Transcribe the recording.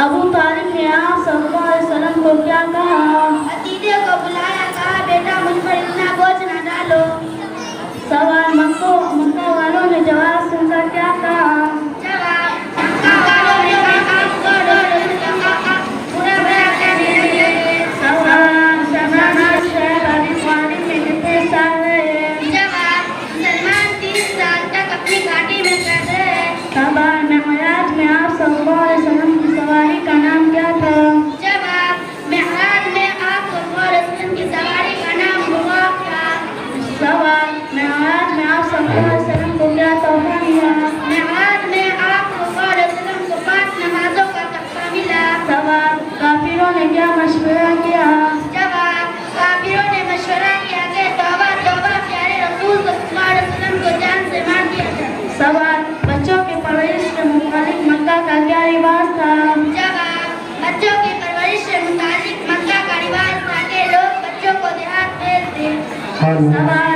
ابو طالب نے آپ صلی اللہ علیہ وسلم کو کیا کہا؟ عتیدے کو بلایا، کہا بیٹا مجھ پر اتنا بوجھ نہ ڈالو۔ سوال مکہ والوں نے جواب سن کر کیا کہا؟ جواب مکہ والوں نے کہا آپ کو رسول اللہ کا برا بھلا کہنے لگے۔ سوال سلمان شہر ابی طالب میں کتنے سال رہے؟ جواب سلمان 30 سال تک اپنی گھاٹی میں رہے۔ سوال معراج میں آپ صلی اللہ علیہ وسلم کی سواری کا نام کیا تھا؟ جواب معراج میں آپ صلی اللہ علیہ وسلم کی سواری کا نام براق تھا۔ سوال معراج میں آپ صلی اللہ علیہ وسلم کو کیا تحفہ ملا؟ معراج میں آپ صلی اللہ علیہ وسلم کو 5 نمازوں کا تحفہ ملا۔ سوال کافروں نے کیا مشورہ کیا؟ جواب کافروں نے مشورہ کیا کہ توبہ توبہ پیارے رسول صلی اللہ علیہ وسلم کو جان سے مار دیا جائے۔ سوال بچوں کی پرورش کے متعلق مکہ کا کیا رواج تھا؟ جواب بچوں کی پرورش سے متعلق مکہ کا رواج تھا کہ لوگ بچوں کو دیہات بھیج دیں۔ سوال